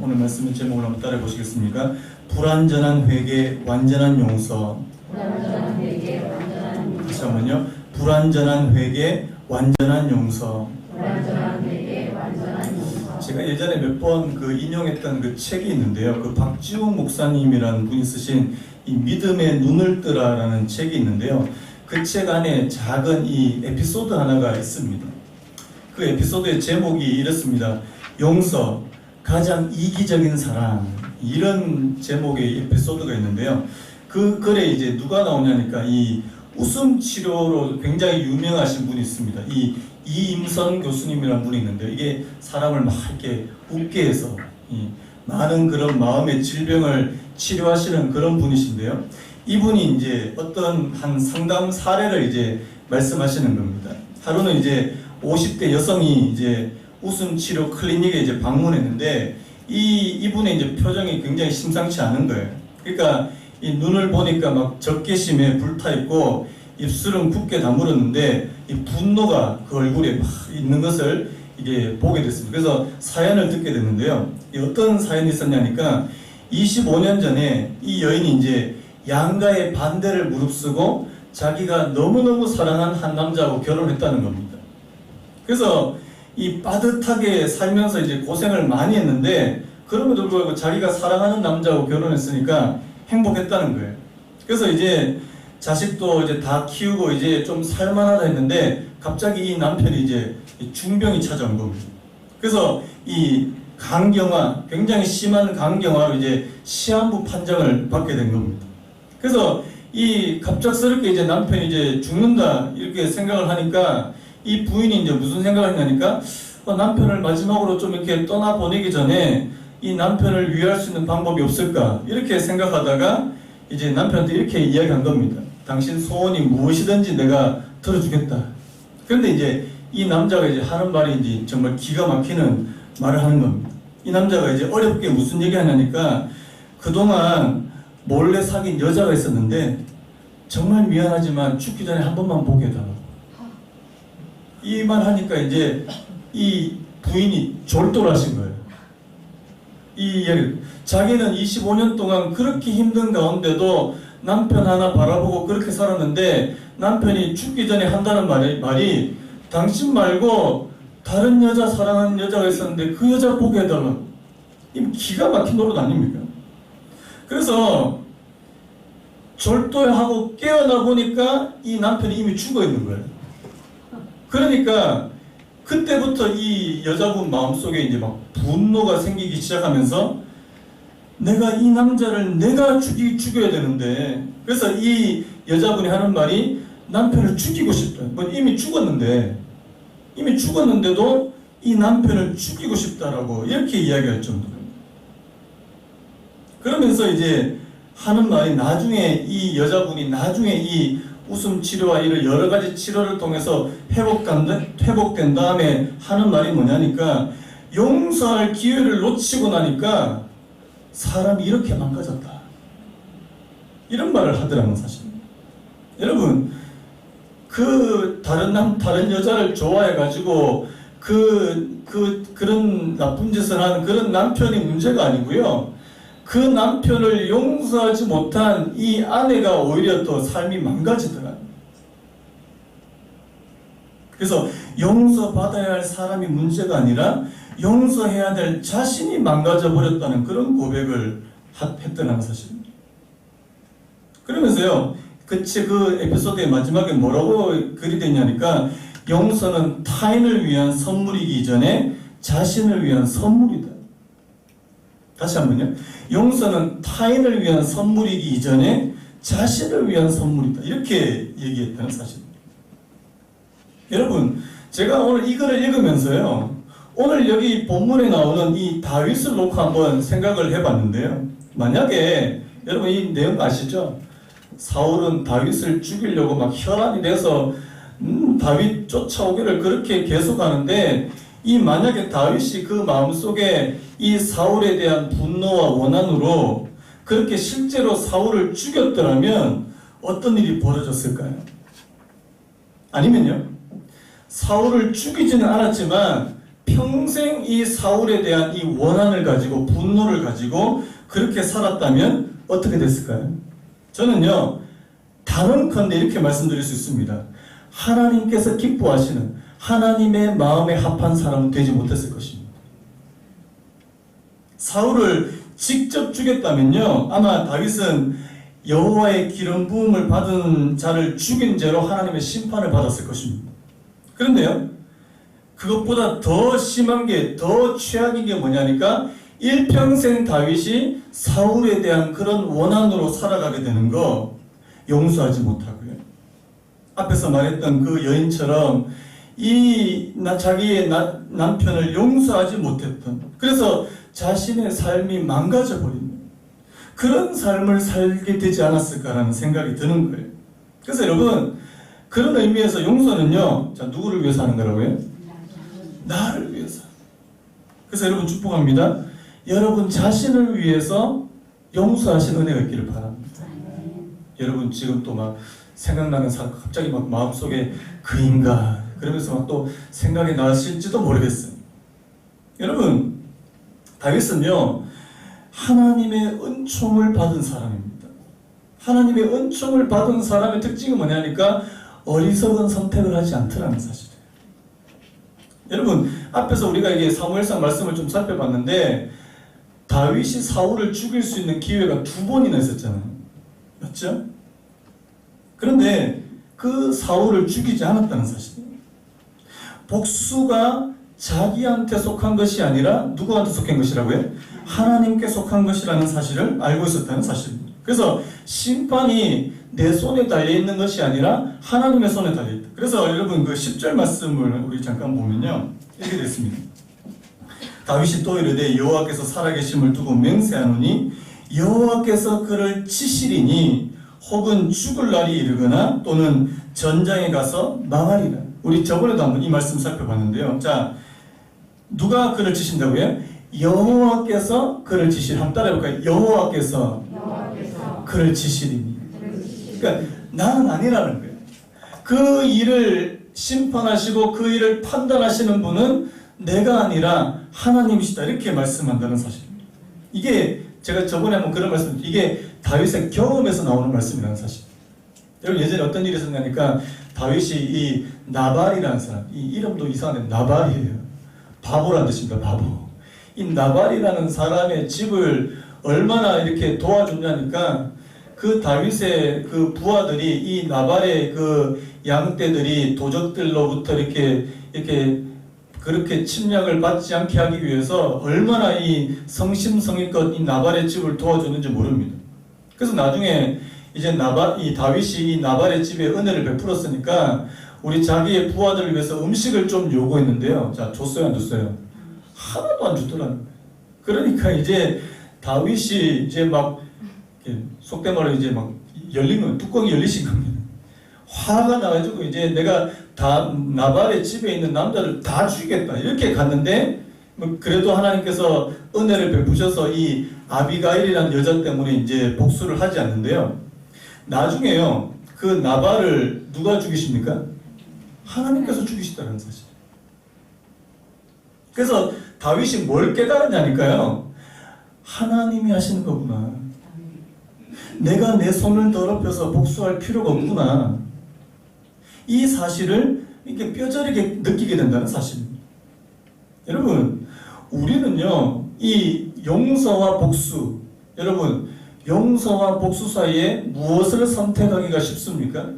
오늘 말씀의 제목을 한번 따라해 보시겠습니까? 불완전한 회개, 완전한 용서. 불완전한 회개, 완전한 용서. 다시 한번요. 불완전한 회개, 완전한 용서. 불완전한 회개, 완전한 용서. 제가 예전에 몇 번 인용했던 그 책이 있는데요. 그 박지웅 목사님이라는 분이 쓰신 이 믿음의 눈을 뜨라라는 책이 있는데요. 그 책 안에 작은 이 에피소드 하나가 있습니다. 그 에피소드의 제목이 이렇습니다. 용서, 가장 이기적인 사랑. 이런 제목의 에피소드가 있는데요. 그 글에 이제 누가 나오냐니까 이 웃음 치료로 굉장히 유명하신 분이 있습니다. 이임선 교수님이라는 분이 있는데 이게 사람을 막 이렇게 웃게 해서 많은 그런 마음의 질병을 치료하시는 그런 분이신데요. 이분이 이제 어떤 한 상담 사례를 이제 말씀하시는 겁니다. 하루는 이제 50대 여성이 이제 웃음 치료 클리닉에 이제 방문했는데 이분의 이제 표정이 굉장히 심상치 않은 거예요. 그러니까 이 눈을 보니까 막 적개심에 불타 있고 입술은 굳게 다물었는데 이 분노가 그 얼굴에 막 있는 것을 이게 보게 됐습니다. 그래서 사연을 듣게 됐는데요. 어떤 사연이 있었냐니까 25년 전에 이 여인이 이제 양가의 반대를 무릅쓰고 자기가 너무너무 사랑한 한 남자하고 결혼했다는 겁니다. 그래서 이 빠듯하게 살면서 이제 고생을 많이 했는데 그럼에도 불구하고 자기가 사랑하는 남자하고 결혼했으니까 행복했다는 거예요. 그래서 이제 자식도 이제 다 키우고 이제 좀 살만하다 했는데 갑자기 이 남편이 이제 중병이 찾아온 겁니다. 그래서 이 간경화, 굉장히 심한 간경화로 이제 시한부 판정을 받게 된 겁니다. 그래서 이 갑작스럽게 이제 남편이 이제 죽는다 이렇게 생각을 하니까 이 부인이 이제 무슨 생각을 했냐니까 남편을 마지막으로 좀 이렇게 떠나보내기 전에 이 남편을 위할 수 있는 방법이 없을까 이렇게 생각하다가 이제 남편한테 이렇게 이야기한 겁니다. 당신 소원이 무엇이든지 내가 들어주겠다. 그런데 이제 이 남자가 이제 하는 말이 이제 정말 기가 막히는 말을 하는 겁니다. 이 남자가 이제 어렵게 무슨 얘기 하냐니까 그동안 몰래 사귄 여자가 있었는데 정말 미안하지만 죽기 전에 한 번만 보게 해달라고. 이 말 하니까 이제 이 부인이 졸도하신 거예요. 이 이야기. 자기는 25년 동안 그렇게 힘든 가운데도 남편 하나 바라보고 그렇게 살았는데 남편이 죽기 전에 한다는 말이 당신 말고 다른 여자 사랑하는 여자가 있었는데 그 여자 보게 해달라고. 이 기가 막힌 노릇 아닙니까? 그래서 졸도하고 깨어나 보니까 이 남편이 이미 죽어 있는 거예요. 그러니까 그때부터 이 여자분 마음속에 이제 막 분노가 생기기 시작하면서 내가 이 남자를 내가 죽여야 되는데 그래서 이 여자분이 하는 말이 남편을 죽이고 싶다. 이미 죽었는데도 이 남편을 죽이고 싶다라고 이렇게 이야기할 정도로. 그러면서 이제 하는 말이 나중에 이 여자분이 나중에 이 웃음 치료와 이런 여러 가지 치료를 통해서 회복된 다음에 하는 말이 뭐냐니까 용서할 기회를 놓치고 나니까 사람이 이렇게 망가졌다. 이런 말을 하더라고요, 사실. 여러분, 다른 여자를 좋아해가지고 그런 나쁜 짓을 하는 그런 남편이 문제가 아니고요. 그 남편을 용서하지 못한 이 아내가 오히려 더 삶이 망가지더라. 그래서 용서받아야 할 사람이 문제가 아니라 용서해야 될 자신이 망가져 버렸다는 그런 고백을 했더라는 사실입니다. 그러면서요, 그 에피소드의 마지막에 뭐라고 글이 됐냐니까 용서는 타인을 위한 선물이기 전에 자신을 위한 선물이다. 다시 한번요. 용서는 타인을 위한 선물이기 이전에 자신을 위한 선물이다. 이렇게 얘기했다는 사실입니다. 여러분, 제가 오늘 이 글을 읽으면서요. 오늘 여기 본문에 나오는 이 다윗을 놓고 한번 생각을 해봤는데요. 만약에 여러분 이 내용 아시죠? 사울은 다윗을 죽이려고 막 혈안이 돼서 다윗 쫓아오기를 그렇게 계속하는데 이 만약에 다윗이 그 마음속에 이 사울에 대한 분노와 원한으로 그렇게 실제로 사울을 죽였더라면 어떤 일이 벌어졌을까요? 아니면요, 사울을 죽이지는 않았지만 평생 이 사울에 대한 이 원한을 가지고 분노를 가지고 그렇게 살았다면 어떻게 됐을까요? 저는요, 단언컨대 이렇게 말씀드릴 수 있습니다. 하나님께서 기뻐하시는 하나님의 마음에 합한 사람은 되지 못했을 것입니다. 사울을 직접 죽였다면요, 아마 다윗은 여호와의 기름 부음을 받은 자를 죽인 죄로 하나님의 심판을 받았을 것입니다. 그런데요, 그것보다 더 심한 게, 더 최악인 게 뭐냐니까 일평생 다윗이 사울에 대한 그런 원한으로 살아가게 되는 거 용서하지 못하고요. 앞에서 말했던 그 여인처럼 자기의 남편을 용서하지 못했던, 그래서 자신의 삶이 망가져 버린 그런 삶을 살게 되지 않았을까라는 생각이 드는 거예요. 그래서 여러분, 그런 의미에서 용서는요, 자, 누구를 위해서 하는 거라고요? 나를 위해서. 그래서 여러분 축복합니다. 여러분 자신을 위해서 용서하신 은혜가 있기를 바랍니다. 여러분 지금 또 막 생각나는 사람 갑자기 막 마음속에 그인가 그러면서 막 또 생각이 나실지도 모르겠어요. 여러분, 다윗은요, 하나님의 은총을 받은 사람입니다. 하나님의 은총을 받은 사람의 특징이 뭐냐니까 어리석은 선택을 하지 않더라는 사실이에요. 여러분, 앞에서 우리가 이게 사무엘상 말씀을 좀 살펴봤는데 다윗이 사울을 죽일 수 있는 기회가 2번이나 있었잖아요. 맞죠? 그런데 그 사울을 죽이지 않았다는 사실이에요. 복수가 자기한테 속한 것이 아니라 누구한테 속한 것이라고요? 하나님께 속한 것이라는 사실을 알고 있었다는 사실입니다. 그래서 심판이 내 손에 달려있는 것이 아니라 하나님의 손에 달려있다. 그래서 여러분 그 10절 말씀을 우리 잠깐 보면요, 이렇게 됐습니다. 다윗이 또 이르되 여호와께서 살아계심을 두고 맹세하노니 여호와께서 그를 치시리니 혹은 죽을 날이 이르거나 또는 전장에 가서 망하리라. 우리 저번에도 한번 이 말씀 살펴봤는데요. 자, 누가 그를 치신다고요? 여호와께서 그를 치시리. 한번 따라해볼까요? 여호와께서 그를 치시리니. 그러니까 나는 아니라는 거예요. 그 일을 심판하시고 그 일을 판단하시는 분은 내가 아니라 하나님이시다, 이렇게 말씀한다는 사실입니다. 이게 제가 저번에 한번 그런 말씀, 이게 다윗의 경험에서 나오는 말씀이라는 사실. 여러분 예전에 어떤 일이 있었냐니까 다윗이 이 나발이라는 사람, 이 이름도 이상한데 나발이에요. 바보란 뜻입니다. 바보. 이 나발이라는 사람의 집을 얼마나 이렇게 도와줬냐니까 그 다윗의 그 부하들이 이 나발의 그 양떼들이 도적들로부터 이렇게 그렇게 침략을 받지 않게 하기 위해서 얼마나 이 성심성의껏 이 나발의 집을 도와줬는지 모릅니다. 그래서 나중에 이제 이 다윗이 이 나발의 집에 은혜를 베풀었으니까 우리 자기의 부하들을 위해서 음식을 좀 요구했는데요. 자, 줬어요, 안 줬어요? 하나도 안 주더라는 거예요. 그러니까 이제 다윗이 이제 막 속된 말로 이제 막 열리면 뚜껑이 열리신 겁니다. 화가 나가지고 이제 내가 다 나발의 집에 있는 남자를 다 죽이겠다 이렇게 갔는데 그래도 하나님께서 은혜를 베푸셔서 이 아비가일이라는 여자 때문에 이제 복수를 하지 않는데요. 나중에요, 그 나발을 누가 죽이십니까? 하나님께서 죽이시다는 사실. 그래서 다윗이 뭘 깨달았냐니까요. 하나님이 하시는 거구나. 내가 내 손을 더럽혀서 복수할 필요가 없구나. 이 사실을 이렇게 뼈저리게 느끼게 된다는 사실입니다. 여러분, 우리는요, 이 용서와 복수, 여러분, 용서와 복수 사이에 무엇을 선택하기가 쉽습니까?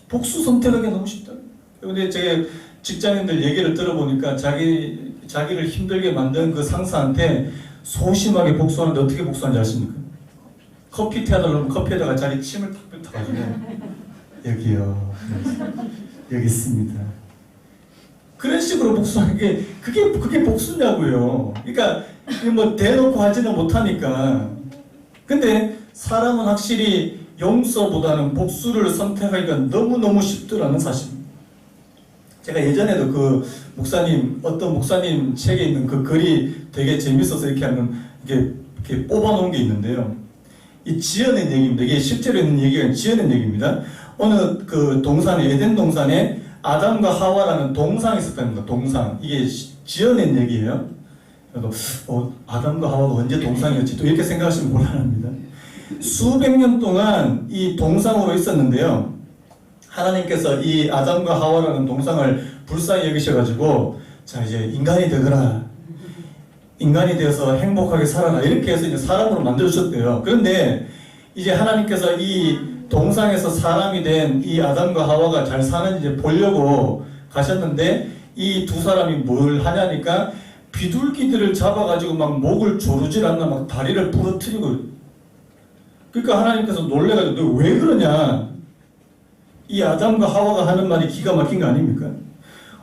복수 선택하기가 너무 쉽다. 근데 제가 직장인들 얘기를 들어보니까 자기를 힘들게 만든 그 상사한테 소심하게 복수하는데 어떻게 복수하는지 아십니까? 커피 태워달라면 커피에다가 자기 침을 탁 뱉어가지고 여기요, 여기 있습니다. 그런 식으로 복수하는 게 그게 복수냐고요. 그러니까 뭐 대놓고 하지는 못하니까. 근데 사람은 확실히 용서보다는 복수를 선택하기가 너무너무 쉽더라는 사실입니다. 제가 예전에도 그 어떤 목사님 책에 있는 그 글이 되게 재밌어서 이렇게 하면 이렇게 뽑아놓은 게 있는데요. 이 지어낸 얘기입니다. 이게 실제로 있는 얘기가 아니라 지어낸 얘기입니다. 어느 그 동산에, 에덴 동산에 아담과 하와라는 동상이 있었답니다. 동상. 이게 지어낸 얘기예요. 그래도 아담과 하와가 언제 동상이었지 또 이렇게 생각하시면 곤란합니다. 수백 년 동안 이 동상으로 있었는데요. 하나님께서 이 아담과 하와라는 동상을 불쌍히 여기셔가지고 자 이제 인간이 되거라. 인간이 되어서 행복하게 살아라. 이렇게 해서 이제 사람으로 만들어주셨대요. 그런데 이제 하나님께서 이 동상에서 사람이 된 이 아담과 하와가 잘 사는지 이제 보려고 가셨는데 이 두 사람이 뭘 하냐니까 비둘기들을 잡아가지고 막 목을 조르질 않나 막 다리를 부러뜨리고 그러니까 하나님께서 놀래가지고 너 왜 그러냐 이 아담과 하와가 하는 말이 기가 막힌 거 아닙니까?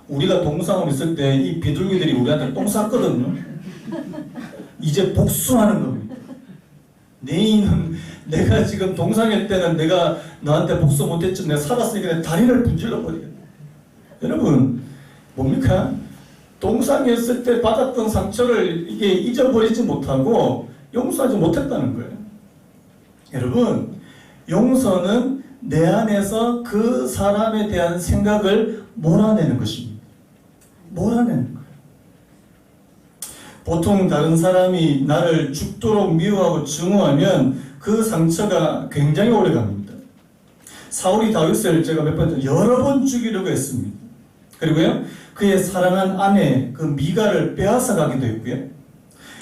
우리가 동상으로 있을 때 이 비둘기들이 우리한테 똥 쌌거든요. 이제 복수하는 겁니다. 내가 지금 동상일 때는 내가 너한테 복수 못했지 내가 살았으니까 내 다리를 분질러 버리겠다. 여러분 뭡니까? 동상이었을 때 받았던 상처를 이게 잊어버리지 못하고 용서하지 못했다는 거예요. 여러분 용서는 내 안에서 그 사람에 대한 생각을 몰아내는 것입니다. 몰아내는 거예요. 보통 다른 사람이 나를 죽도록 미워하고 증오하면 그 상처가 굉장히 오래 갑니다. 사울이 다윗을 제가 몇 번 여러 번 죽이려고 했습니다. 그리고요 그의 사랑한 아내 그 미갈을 빼앗아 가기도 했고요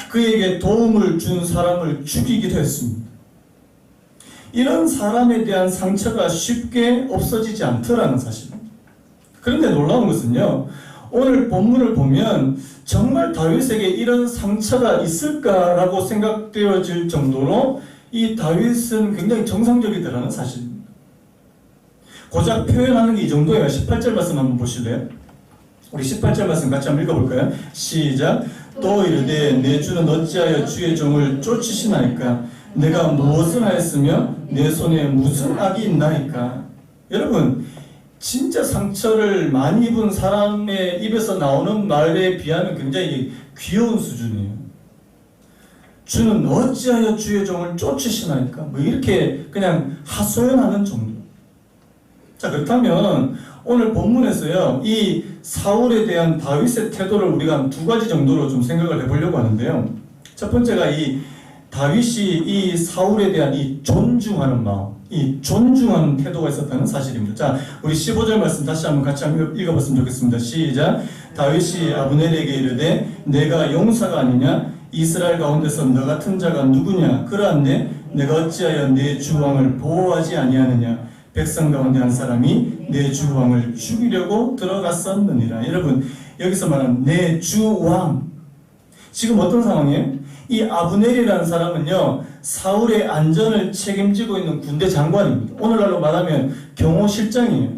그에게 도움을 준 사람을 죽이기도 했습니다. 이런 사람에 대한 상처가 쉽게 없어지지 않더라는 사실입니다. 그런데 놀라운 것은요 오늘 본문을 보면 정말 다윗에게 이런 상처가 있을까라고 생각되어질 정도로 이 다윗은 굉장히 정상적이더라는 사실입니다. 고작 표현하는 게 이 정도예요. 18절 말씀 한번 보실래요? 우리 18절 말씀 같이 한번 읽어볼까요? 시작. 또 이르되 내 주는 어찌하여 주의 종을 쫓으시나이까 내가 무엇을 하였으며 내 손에 무슨 악이 있나이까. 여러분 진짜 상처를 많이 입은 사람의 입에서 나오는 말에 비하면 굉장히 귀여운 수준이에요. 주는 어찌하여 주의 종을 쫓으시나이까 뭐 이렇게 그냥 하소연하는 정도. 자 그렇다면 오늘 본문에서요 이 사울에 대한 다윗의 태도를 우리가 두 가지 정도로 좀 생각을 해보려고 하는데요. 첫 번째가 이 다윗이 이 사울에 대한 이 존중하는 마음, 이 존중하는 태도가 있었다는 사실입니다. 자, 우리 15절 말씀 다시 한번 같이 한번 읽어봤으면 좋겠습니다. 시작. 다윗이 아브넬에게 이르되 내가 용사가 아니냐? 이스라엘 가운데서 너 같은 자가 누구냐? 그러한데 내가 어찌하여 내 주 왕을 보호하지 아니하느냐? 백성 가운데 한 사람이 내 주 왕을 죽이려고 들어갔었느니라. 여러분 여기서 말하는 내 주 왕 지금 어떤 상황이에요? 이 아브넬이라는 사람은요 사울의 안전을 책임지고 있는 군대 장관입니다. 오늘날로 말하면 경호실장이에요.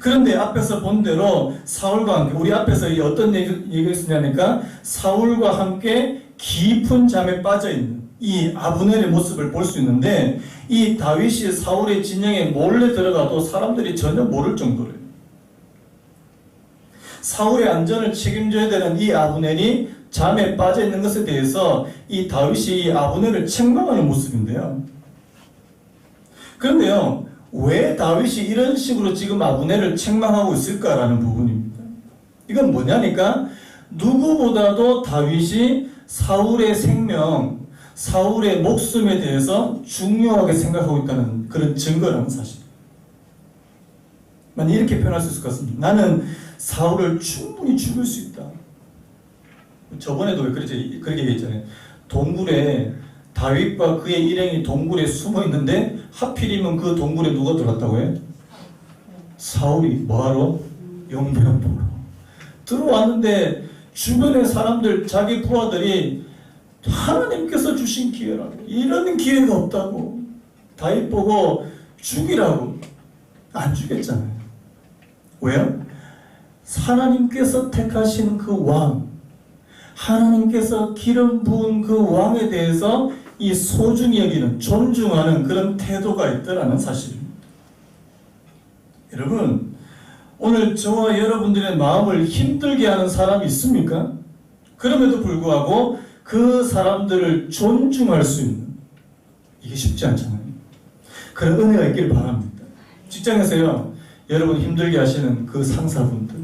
그런데 앞에서 본 대로 사울과 함께 우리 앞에서 어떤 얘기가 있었냐니까 사울과 함께 깊은 잠에 빠져있는 이 아브넬의 모습을 볼 수 있는데 이 다윗이 사울의 진영에 몰래 들어가도 사람들이 전혀 모를 정도로요. 사울의 안전을 책임져야 되는 이 아브넬이 잠에 빠져있는 것에 대해서 이 다윗이 이 아브넬을 책망하는 모습인데요. 그런데요 왜 다윗이 이런 식으로 지금 아브넬을 책망하고 있을까라는 부분입니다. 이건 뭐냐니까 누구보다도 다윗이 사울의 생명, 사울의 목숨에 대해서 중요하게 생각하고 있다는 그런 증거라는 사실. 만 이렇게 표현할 수 있을 것 같습니다. 나는 사울을 충분히 죽일 수 있다. 저번에도 그렇게 얘기했잖아요. 동굴에 다윗과 그의 일행이 동굴에 숨어 있는데 하필이면 그 동굴에 누가 들어갔다고 해? 사울이 뭐하러? 용병 보러 들어왔는데 주변의 사람들 자기 부하들이 하나님께서 주신 기회라고 이런 기회가 없다고 다윗 보고 죽이라고 안 죽였잖아요. 왜요? 하나님께서 택하신 그 왕, 하나님께서 기름 부은 그 왕에 대해서 이 소중히 여기는 존중하는 그런 태도가 있더라는 사실입니다. 여러분 오늘 저와 여러분들의 마음을 힘들게 하는 사람이 있습니까? 그럼에도 불구하고 그 사람들을 존중할 수 있는 이게 쉽지 않잖아요. 그런 은혜가 있길 바랍니다. 직장에서요 여러분 힘들게 하시는 그 상사분들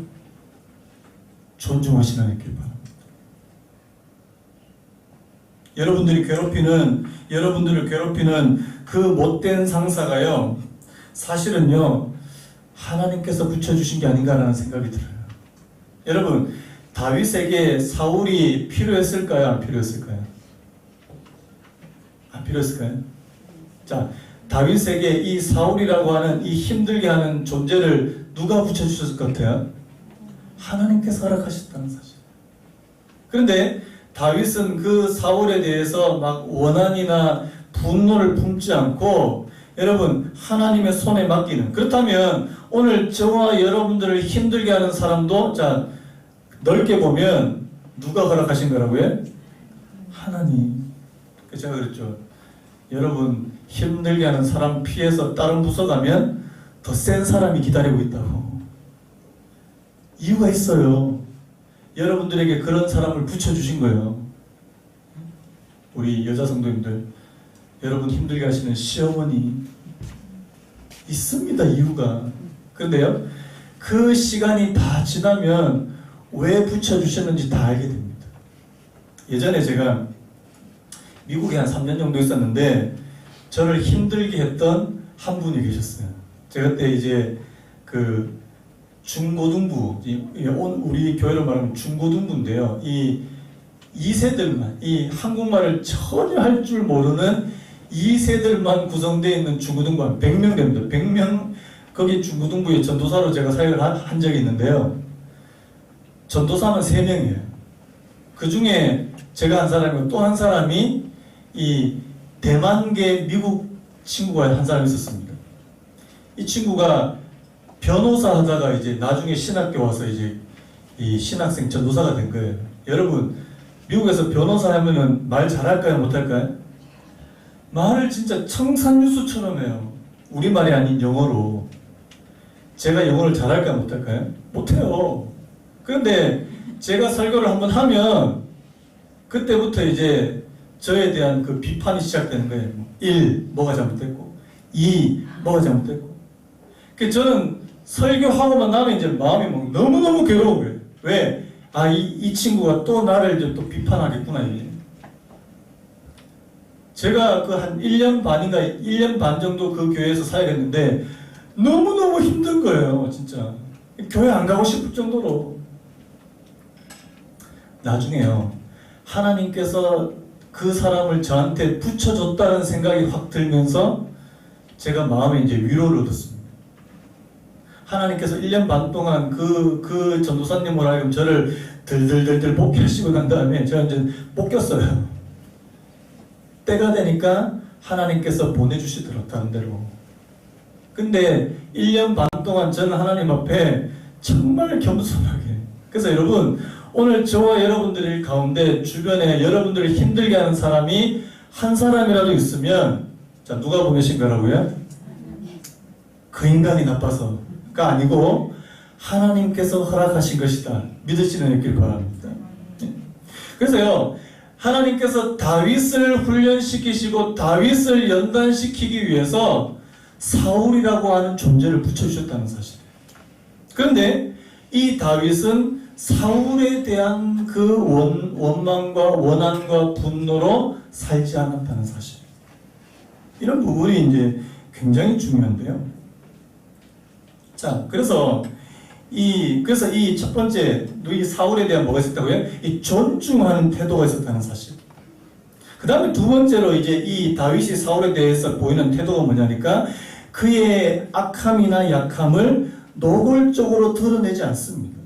존중하시는 있길 바랍니다. 여러분들을 괴롭히는 그 못된 상사가요, 사실은요, 하나님께서 붙여주신 게 아닌가라는 생각이 들어요. 여러분, 다윗에게 사울이 필요했을까요? 안 필요했을까요? 안 필요했을까요? 자, 다윗에게 이 사울이라고 하는 이 힘들게 하는 존재를 누가 붙여주셨을 것 같아요? 하나님께서 허락하셨다는 사실. 그런데 다윗은 그 사울에 대해서 막 원한이나 분노를 품지 않고 여러분 하나님의 손에 맡기는, 그렇다면 오늘 저와 여러분들을 힘들게 하는 사람도 자 넓게 보면 누가 허락하신 거라고요? 하나님. 제가 그랬죠. 여러분 힘들게 하는 사람 피해서 다른 부서 가면 더 센 사람이 기다리고 있다고. 이유가 있어요. 여러분들에게 그런 사람을 붙여주신 거예요. 우리 여자 성도님들, 여러분 힘들게 하시는 시어머니 있습니다. 이유가. 그런데요, 그 시간이 다 지나면 왜 붙여주셨는지 다 알게 됩니다. 예전에 제가 미국에 한 3년 정도 있었는데 저를 힘들게 했던 한 분이 계셨어요. 제가 그때 이제 그 중고등부, 우리 교회로 말하면 중고등부인데요. 이 2세들만, 이 한국말을 전혀 할 줄 모르는 2세들만 구성되어 있는 중고등부 한 100명 됩니다. 100명, 거기 중고등부에 전도사로 제가 사역을 한 적이 있는데요. 전도사는 3명이에요. 그 중에 제가 한 사람이고 또 한 사람이 이 대만계 미국 친구가 한 사람이 있었습니다. 이 친구가 변호사 하다가 이제 나중에 신학교 와서 이제 이 신학생 전도사가 된 거예요. 여러분, 미국에서 변호사 하면은 말 잘할까요? 못할까요? 말을 진짜 청산유수처럼 해요. 우리말이 아닌 영어로. 제가 영어를 잘할까요? 못할까요? 못해요. 그런데 제가 설교를 한번 하면 그때부터 이제 저에 대한 그 비판이 시작되는 거예요. 1. 뭐가 잘못됐고 2. 뭐가 잘못됐고. 그래서 저는 설교하고만 나면 이제 마음이 막 너무너무 괴로운 거예요. 왜? 아, 이 친구가 또 나를 이제 또 비판하겠구나, 이게. 제가 그 한 1년 반인가 1년 반 정도 그 교회에서 사역했는데 너무너무 힘든 거예요, 진짜. 교회 안 가고 싶을 정도로. 나중에요, 하나님께서 그 사람을 저한테 붙여줬다는 생각이 확 들면서 제가 마음에 이제 위로를 얻었습니다. 하나님께서 1년 반 동안 그 전도사님으로 하여금 저를 들들들들 볶여시고 난 다음에 제가 이제 볶였어요. 때가 되니까 하나님께서 보내주시더라고요, 다른 데로. 근데 1년 반 동안 저는 하나님 앞에 정말 겸손하게. 그래서 여러분, 오늘 저와 여러분들 가운데 주변에 여러분들을 힘들게 하는 사람이 한 사람이라도 있으면, 자, 누가 보내신 거라고요? 그 인간이 나빠서가 아니고 하나님께서 허락하신 것이다. 믿으시는 있길 바랍니다. 그래서요, 하나님께서 다윗을 훈련시키시고 다윗을 연단시키기 위해서 사울이라고 하는 존재를 붙여주셨다는 사실이에요. 그런데 이 다윗은 사울에 대한 그 원망과 원한과 분노로 살지 않았다는 사실. 이런 부분이 이제 굉장히 중요한데요. 자, 그래서 이 첫 번째, 이 사울에 대한 뭐가 있었다고요? 이 존중하는 태도가 있었다는 사실. 그 다음에 두 번째로 이제 이 다윗이 사울에 대해서 보이는 태도가 뭐냐니까 그의 악함이나 약함을 노골적으로 드러내지 않습니다.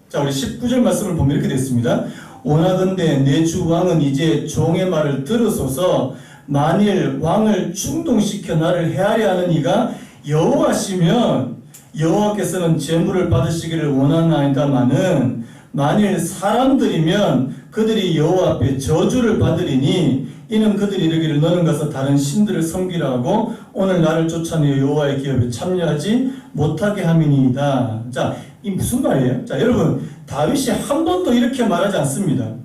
자, 우리 19절 말씀을 보면 이렇게 됐습니다. 원하건대 내 주 왕은 이제 종의 말을 들으소서. 만일 왕을 충동시켜 나를 헤아려 하는 이가 여호와시면 여호와께서는 제물을 받으시기를 원하나이다마는 만일 사람들이면 그들이 여호와 앞에 저주를 받으리니 이는 그들이 이르기를 너는 가서 다른 신들을 섬기라 하고 오늘 나를 쫓아내어 여호와의 기업에 참여하지 못하게 함이니이다. 자, 이 무슨 말이에요? 자, 여러분, 다윗이 한 번도 이렇게 말하지 않습니다.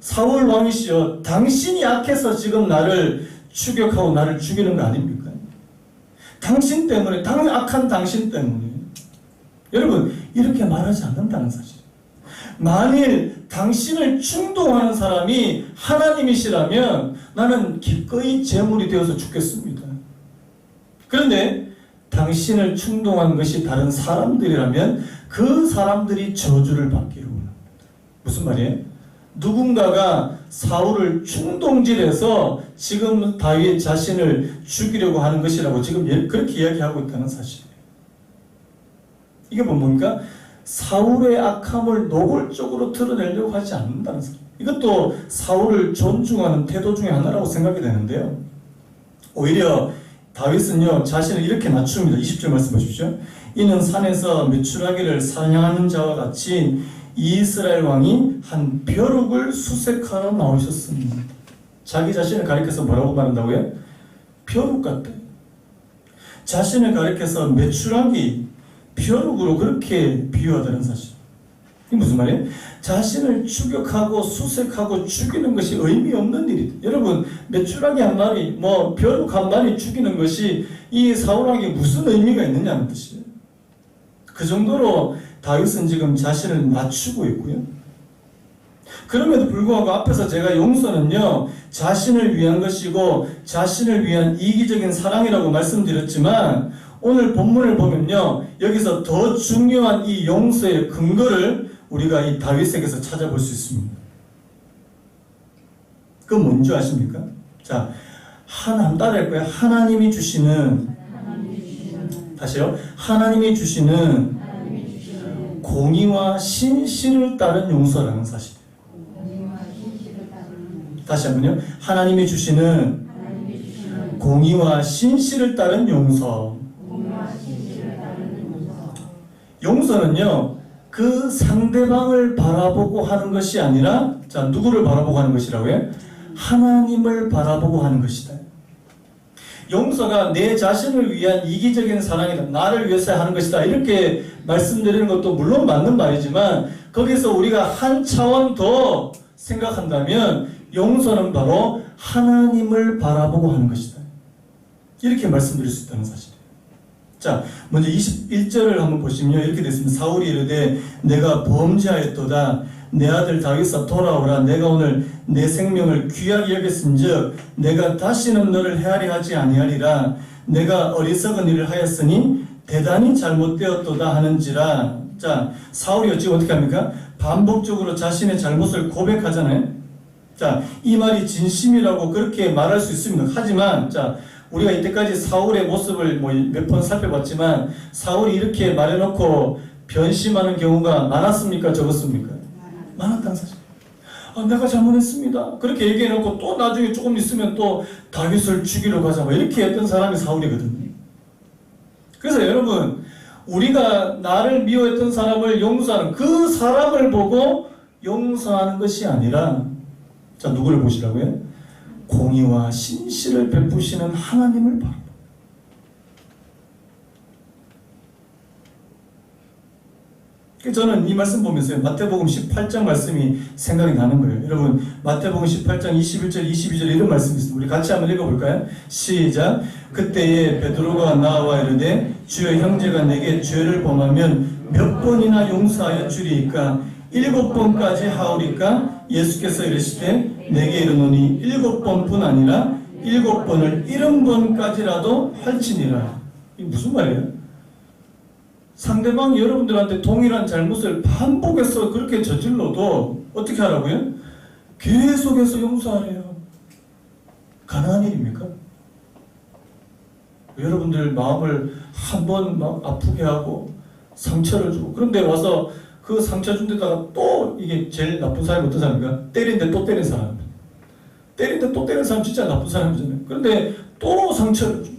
사울 왕이시여, 당신이 악해서 지금 나를 추격하고 나를 죽이는 거 아닙니까? 당신 때문에, 악한 당신 때문에. 여러분, 이렇게 말하지 않는다는 사실. 만일 당신을 충동하는 사람이 하나님이시라면 나는 기꺼이 제물이 되어서 죽겠습니다. 그런데 당신을 충동한 것이 다른 사람들이라면 그 사람들이 저주를 받기를 원합니다. 무슨 말이에요? 누군가가 사울을 충동질해서 지금 다윗 자신을 죽이려고 하는 것이라고 지금 그렇게 이야기하고 있다는 사실이에요. 이게 뭡니까? 사울의 악함을 노골적으로 드러내려고 하지 않는다는 사실. 이것도 사울을 존중하는 태도 중에 하나라고 생각이 되는데요. 오히려 다윗은요, 자신을 이렇게 낮춥니다. 20절 말씀 보십시오. 이는 산에서 메추라기를 사냥하는 자와 같이 이스라엘 왕이 한 벼룩을 수색하러 나오셨습니다. 자기 자신을 가리켜서 뭐라고 말한다고요? 벼룩 같다. 자신을 가리켜서 메추라기, 벼룩으로 그렇게 비유하다는 사실. 이게 무슨 말이에요? 자신을 추격하고 수색하고 죽이는 것이 의미 없는 일이다. 여러분, 메추라기 한 마리, 벼룩 한 마리 죽이는 것이 이 사울왕에게 무슨 의미가 있느냐는 뜻이에요. 그 정도로 다윗은 지금 자신을 낮추고 있고요. 그럼에도 불구하고 앞에서 제가 용서는요, 자신을 위한 것이고 자신을 위한 이기적인 사랑이라고 말씀드렸지만 오늘 본문을 보면요, 여기서 더 중요한 이 용서의 근거를 우리가 이 다윗에게서 찾아볼 수 있습니다. 그건 뭔지 아십니까? 자, 따라할 거예요. 하나님이 주시는, 다시요. 하나님이 주시는 공의와 신실을 따른 용서라는 사실. 다시 한번요. 하나님이 주시는 공의와 신실을 따른 용서. 용서는요, 그 상대방을 바라보고 하는 것이 아니라, 자, 누구를 바라보고 하는 것이라고요? 하나님을 바라보고 하는 것이다. 용서가 내 자신을 위한 이기적인 사랑이다. 나를 위해서 하는 것이다. 이렇게 말씀드리는 것도 물론 맞는 말이지만 거기서 우리가 한 차원 더 생각한다면 용서는 바로 하나님을 바라보고 하는 것이다. 이렇게 말씀드릴 수 있다는 사실이에요. 자, 먼저 21절을 한번 보시면 이렇게 됐습니다. 사울이 이르되 내가 범죄하였도다. 내 아들 다윗아 돌아오라. 내가 오늘 내 생명을 귀하게 여겼은즉 내가 다시는 너를 헤아려 하지 아니하리라. 내가 어리석은 일을 하였으니 대단히 잘못되었도다 하는지라. 자, 사울이 지금 어떻게 합니까? 반복적으로 자신의 잘못을 고백하잖아요. 자, 이 말이 진심이라고 그렇게 말할 수 있습니다. 하지만 자, 우리가 이때까지 사울의 모습을 몇 번 살펴봤지만 사울이 이렇게 말해놓고 변심하는 경우가 많았습니까? 적었습니까? 많았다는 사실. 내가 잘못했습니다. 그렇게 얘기해놓고 또 나중에 조금 있으면 또 다윗을 죽이러 가자. 이렇게 했던 사람이 사울이거든요. 그래서 여러분, 우리가 나를 미워했던 사람을 용서하는 그 사람을 보고 용서하는 것이 아니라, 자, 누구를 보시라고요? 공의와 신실을 베푸시는 하나님을 바라봐. 저는 이 말씀 보면서 마태복음 18장 말씀이 생각이 나는 거예요. 여러분, 마태복음 18장 21절, 22절 이런 말씀이 있습니다. 우리 같이 한번 읽어볼까요? 시작. 그때에 베드로가 나와 이르되 주여, 형제가 내게 죄를 범하면 몇 번이나 용서하여 주리이까? 7번까지 하오리까? 예수께서 이르시되 내게 이르노니 7번뿐 아니라 7번을 70번까지라도 할지니라. 이게 무슨 말이에요? 상대방이 여러분들한테 동일한 잘못을 반복해서 그렇게 저질러도 어떻게 하라고요? 계속해서 용서하래요. 가능한 일입니까? 여러분들 마음을 한번 막 아프게 하고 상처를 주고, 그런데 와서 그 상처 준 데다가 또 이게 제일 나쁜 사람이 어떤 사람입니까? 때린데 또 때린 사람. 때린데 또 때린 사람 진짜 나쁜 사람이잖아요. 그런데 또 상처를 줘.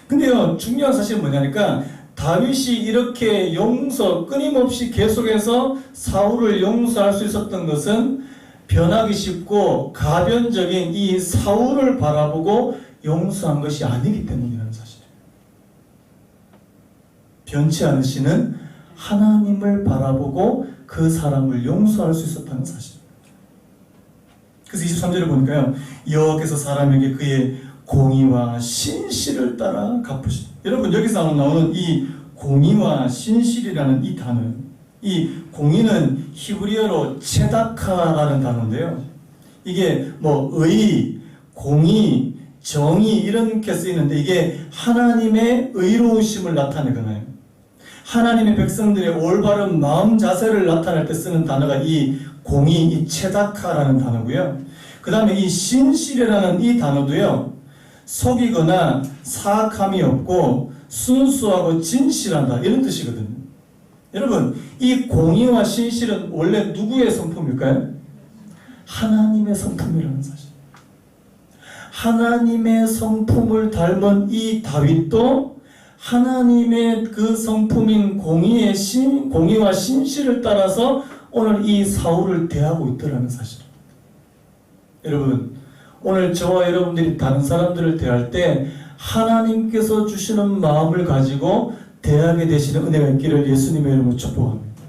근데요, 중요한 사실은 뭐냐니까 다윗이 이렇게 끊임없이 계속해서 사울을 용서할 수 있었던 것은 변하기 쉽고 가변적인 이 사울을 바라보고 용서한 것이 아니기 때문이라는 사실이에요. 변치 않으시는 하나님을 바라보고 그 사람을 용서할 수 있었다는 사실입니다. 그래서 23절을 보니까요, 여호와께서 사람에게 그의 공의와 신실을 따라 갚으시다. 여러분, 여기서 나오는 이 공의와 신실이라는 이 단어, 이 공의는 히브리어로 체다카라는 단어인데요. 이게 뭐 의, 공의, 정의 이렇게 쓰이는데 이게 하나님의 의로우심을 나타내거나요. 하나님의 백성들의 올바른 마음 자세를 나타낼 때 쓰는 단어가 이 공의, 이 체다카라는 단어고요. 그 다음에 이 신실이라는 이 단어도요. 속이거나 사악함이 없고 순수하고 진실하다 이런 뜻이거든요. 여러분, 이 공의와 신실은 원래 누구의 성품일까요? 하나님의 성품이라는 사실. 하나님의 성품을 닮은 이 다윗도 하나님의 그 성품인 공의와 신실을 따라서 오늘 이 사울을 대하고 있더라는 사실. 여러분, 오늘 저와 여러분들이 다른 사람들을 대할 때 하나님께서 주시는 마음을 가지고 대하게 되시는 은혜가 있기를 예수님의 이름으로 축복합니다.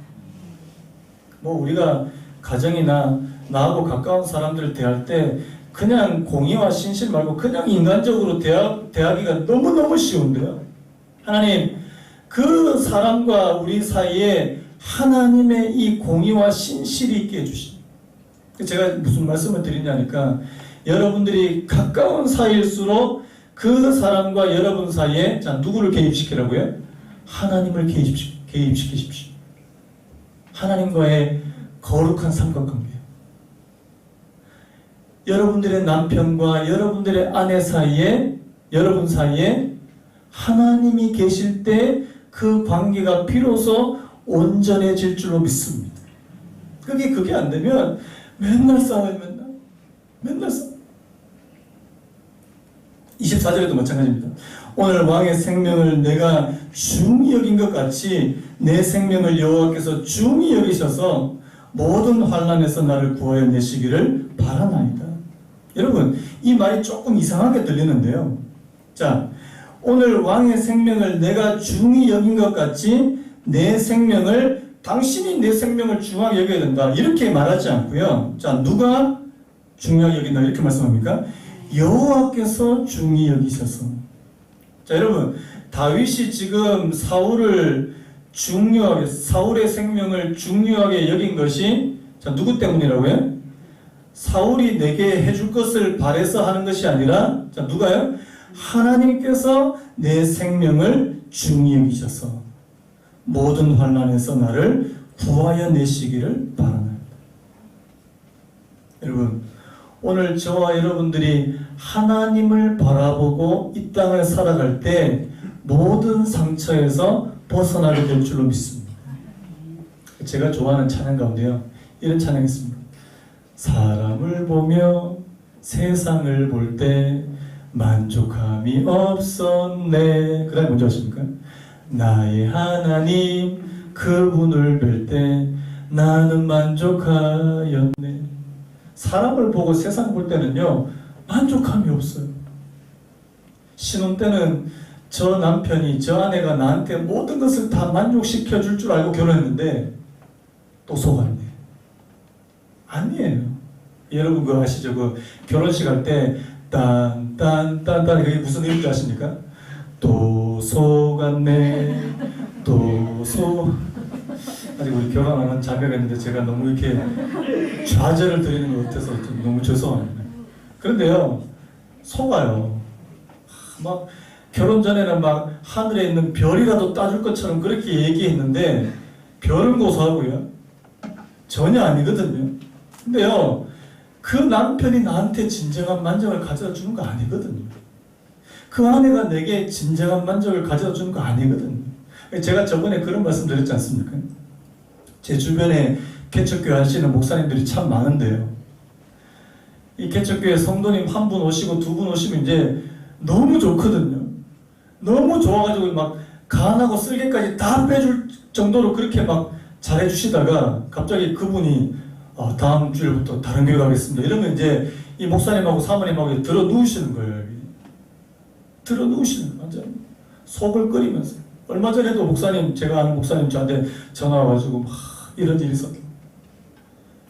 뭐 우리가 가정이나 나하고 가까운 사람들을 대할 때 그냥 공의와 신실 말고 그냥 인간적으로 대하기가 너무너무 쉬운데요. 하나님, 그 사람과 우리 사이에 하나님의 이 공의와 신실이 있게 해주십니다. 제가 무슨 말씀을 드리냐니까 여러분들이 가까운 사이일수록 그 사람과 여러분 사이에 자 누구를 개입시키라고요? 하나님을 개입시키십시오. 하나님과의 거룩한 삼각관계. 여러분들의 남편과 여러분들의 아내 사이에 여러분 사이에 하나님이 계실 때 그 관계가 비로소 온전해질 줄로 믿습니다. 그게 안 되면 맨날 싸워요. 맨날 싸워. 24절에도 마찬가지입니다. 오늘 왕의 생명을 내가 중히 여긴 것 같이 내 생명을 여호와께서 중히 여기셔서 모든 환난에서 나를 구하여 내시기를 바라나이다. 여러분, 이 말이 조금 이상하게 들리는데요. 자, 오늘 왕의 생명을 내가 중히 여긴 것 같이 내 생명을 당신이 내 생명을 중하게 여겨야 된다. 이렇게 말하지 않고요. 자, 누가 중요하게 여긴다 이렇게 말씀합니까? 여호와께서 중히 여기셔서. 자, 여러분, 다윗이 지금 사울의 생명을 중요하게 여긴 것이 자, 누구 때문이라고요? 사울이 내게 해줄 것을 바래서 하는 것이 아니라 자, 누가요? 하나님께서 내 생명을 중히 여기셔서 모든 환난에서 나를 구하여 내시기를 바랍니다. 여러분, 오늘 저와 여러분들이 하나님을 바라보고 이 땅을 살아갈 때 모든 상처에서 벗어나게 될 줄로 믿습니다. 제가 좋아하는 찬양 가운데요, 이런 찬양이 있습니다. 사람을 보며 세상을 볼 때 만족함이 없었네. 그 다음에 뭔지 아십니까? 나의 하나님 그분을 뵐 때 나는 만족하였네. 사람을 보고 세상 볼 때는요 만족함이 없어요. 신혼 때는 저 남편이 저 아내가 나한테 모든 것을 다 만족시켜 줄 줄 알고 결혼했는데 또 속았네. 아니에요. 여러분 그거 아시죠? 그 결혼식 할 때 딴딴딴딴 그게 무슨 의미인지 아십니까? 또 속았네. 아직 우리 결혼 안 한 자매가 있는데 제가 너무 이렇게 좌절을 드리는 것 같아서 좀 너무 죄송합니다. 그런데요 속아요. 막 결혼 전에는 막 하늘에 있는 별이라도 따줄 것처럼 그렇게 얘기했는데 별은 고소하고요 전혀 아니거든요. 근데요 그 남편이 나한테 진정한 만족을 가져다 주는 거 아니거든요. 그 아내가 내게 진정한 만족을 가져다 주는 거 아니거든요. 제가 저번에 그런 말씀 드렸지 않습니까? 제 주변에 개척교회 하시는 목사님들이 참 많은데요. 이 개척교회 성도님 한 분 오시고 두 분 오시면 이제 너무 좋거든요. 너무 좋아가지고 막 간하고 쓸개까지 다 빼줄 정도로 그렇게 막 잘해주시다가 갑자기 그분이 다음 주일부터 다른 교회 가겠습니다. 이러면 이제 이 목사님하고 사모님하고 들어 누우시는 거예요. 들어 누우시는 거예요. 완전 속을 끓이면서. 얼마 전에도 목사님, 제가 아는 목사님 저한테 전화 와가지고 막 이런 일이 있었다.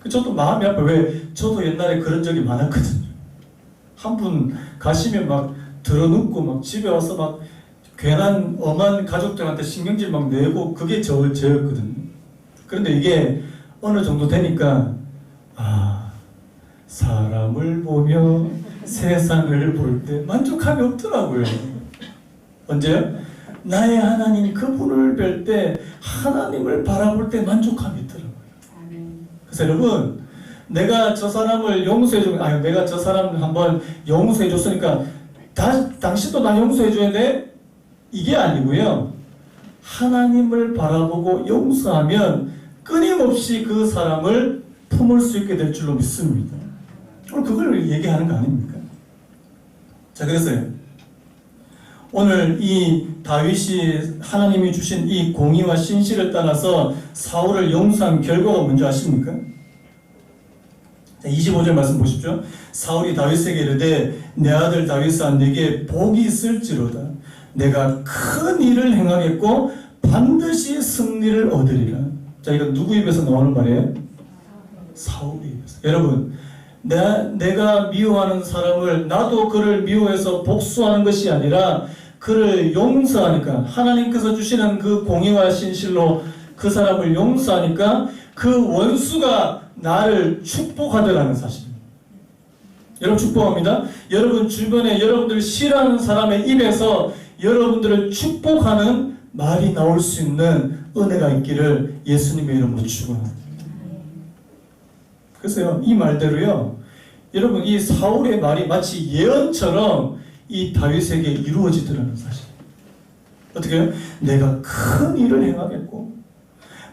저도 마음이 아파요. 왜? 저도 옛날에 그런 적이 많았거든요. 한 분 가시면 막 들어눕고 막 집에 와서 막 괜한 엄한 가족들한테 신경질 막 내고 그게 저였거든요. 그런데 이게 어느 정도 되니까 사람을 보며 세상을 볼 때 만족함이 없더라고요. 언제요? 나의 하나님 그분을 뵐 때 하나님을 바라볼 때 만족함이 있더라고요. 그래서 여러분, 내가 저 사람을 용서해주면 내가 저 사람을 한번 용서해줬으니까 당신도 나 용서해줘야 돼? 이게 아니고요. 하나님을 바라보고 용서하면 끊임없이 그 사람을 품을 수 있게 될 줄로 믿습니다. 오늘 그걸 얘기하는 거 아닙니까? 자, 그래서요. 오늘 이 다윗이 하나님이 주신 이 공의와 신실을 따라서 사울을 용서한 결과가 뭔지 아십니까? 자, 25절 말씀 보십시오. 사울이 다윗에게 이르되 내 아들 다윗아 내게 복이 있을지로다. 내가 큰 일을 행하겠고 반드시 승리를 얻으리라. 자, 이건 누구 입에서 나오는 말이에요? 사울의 입에서. 여러분, 내가 미워하는 사람을 나도 그를 미워해서 복수하는 것이 아니라 그를 용서하니까, 하나님께서 주시는 그 공의와 신실로 그 사람을 용서하니까 그 원수가 나를 축복하더라는 사실입니다. 여러분, 축복합니다. 여러분 주변에 여러분들 싫어하는 사람의 입에서 여러분들을 축복하는 말이 나올 수 있는 은혜가 있기를 예수님의 이름으로 축원합니다. 그래서요, 이 말대로요, 여러분 이 사울의 말이 마치 예언처럼 이 다윗에게 이루어지더라는 사실. 어떻게 해요? 내가 큰 일을 행하겠고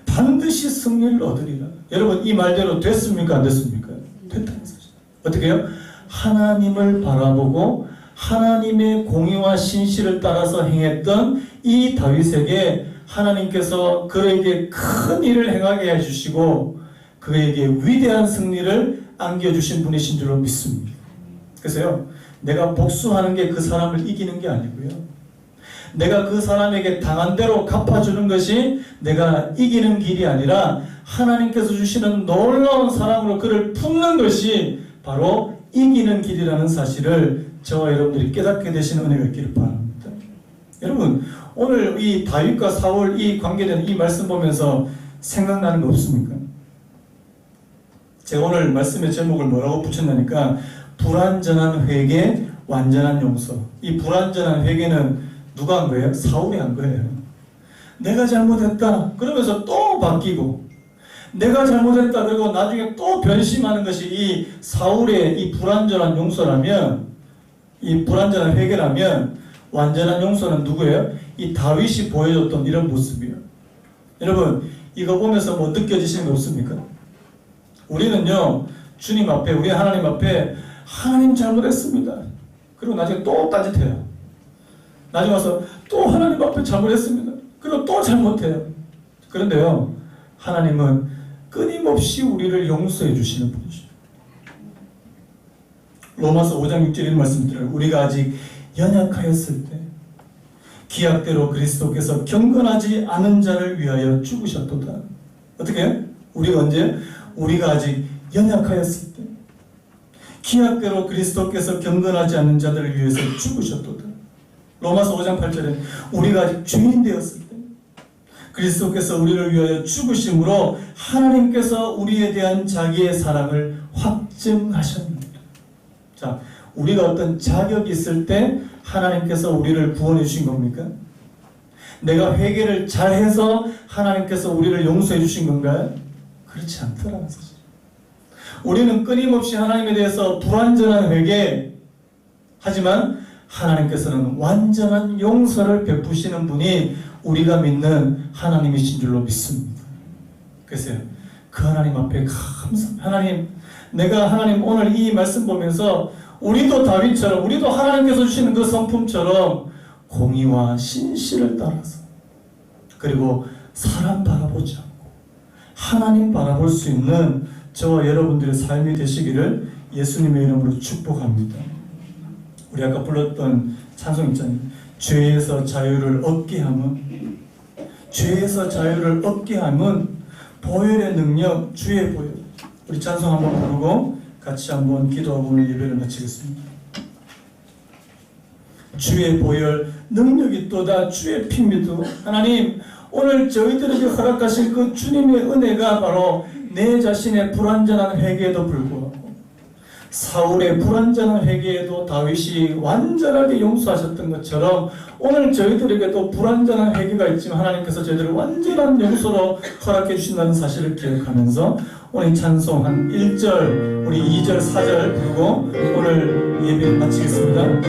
반드시 승리를 얻으리라. 여러분 이 말대로 됐습니까? 안 됐습니까? 됐다는 사실. 어떻게 해요? 하나님을 바라보고 하나님의 공의와 신실을 따라서 행했던 이 다윗에게 하나님께서 그에게 큰 일을 행하게 해주시고 그에게 위대한 승리를 안겨주신 분이신 줄로 믿습니다. 그래서요, 내가 복수하는 게 그 사람을 이기는 게 아니고요, 내가 그 사람에게 당한 대로 갚아주는 것이 내가 이기는 길이 아니라 하나님께서 주시는 놀라운 사랑으로 그를 품는 것이 바로 이기는 길이라는 사실을 저와 여러분들이 깨닫게 되시는 은혜가 있기를 바랍니다. 여러분, 오늘 이 다윗과 사울 이 관계된 이 말씀 보면서 생각나는 거 없습니까? 제가 오늘 말씀의 제목을 뭐라고 붙였냐니까 불완전한 회개, 완전한 용서. 이 불완전한 회개는 누가 한 거예요? 사울이 한 거예요. 내가 잘못했다 그러면서 또 바뀌고, 내가 잘못했다 그리고 나중에 또 변심하는 것이 이 사울의 이 불완전한 용서라면, 이 불완전한 회개라면 완전한 용서는 누구예요? 이 다윗이 보여줬던 이런 모습이에요. 여러분 이거 보면서 뭐 느껴지시는 거 없습니까? 우리는요, 주님 앞에, 우리 하나님 앞에 하나님 잘못했습니다. 그리고 나중에 또 딴짓해요. 나중에 와서 또 하나님 앞에 잘못했습니다. 그리고 또 잘못해요. 그런데요, 하나님은 끊임없이 우리를 용서해 주시는 분이죠. 로마서 5장 6절 이런 말씀 드려요. 우리가 아직 연약하였을 때 기약대로 그리스도께서 경건하지 않은 자를 위하여 죽으셨도다. 어떻게 해요? 우리가 언제? 우리가 아직 연약하였을 때 기약대로 그리스도께서 경건하지 않는 자들을 위해서 죽으셨도다. 로마서 5장 8절에 우리가 아직 죄인 되었을 때 그리스도께서 우리를 위하여 죽으심으로 하나님께서 우리에 대한 자기의 사랑을 확증하셨습니다. 자, 우리가 어떤 자격이 있을 때 하나님께서 우리를 구원해 주신 겁니까? 내가 회개를 잘해서 하나님께서 우리를 용서해 주신 건가요? 그렇지 않더라는 사실. 우리는 끊임없이 하나님에 대해서 불완전한 회개, 하지만 하나님께서는 완전한 용서를 베푸시는 분이 우리가 믿는 하나님이신 줄로 믿습니다. 그래서 그 하나님 앞에 감사합니다. 하나님, 내가 하나님 오늘 이 말씀 보면서 우리도 다윗처럼, 우리도 하나님께서 주시는 그 성품처럼 공의와 신실을 따라서, 그리고 사람 바라보지 않고 하나님 바라볼 수 있는 저와 여러분들의 삶이 되시기를 예수님의 이름으로 축복합니다. 우리 아까 불렀던 찬송 있잖아요. 죄에서 자유를 얻게 함은, 죄에서 자유를 얻게 함은 보혈의 능력, 주의 보혈. 우리 찬송 한번 부르고 같이 한번 기도하고 오늘 예배를 마치겠습니다. 주의 보혈 능력이 또다 주의 피입니다. 하나님 오늘 저희들에게 허락하신 그 주님의 은혜가 바로 내 자신의 불완전한 회개에도 불구하고 사울의 불완전한 회개에도 다윗이 완전하게 용서하셨던 것처럼 오늘 저희들에게도 불완전한 회개가 있지만 하나님께서 저희들을 완전한 용서로 허락해 주신다는 사실을 기억하면서 오늘 찬송 한 1절 우리 2절 4절 부르고 오늘 예배 마치겠습니다.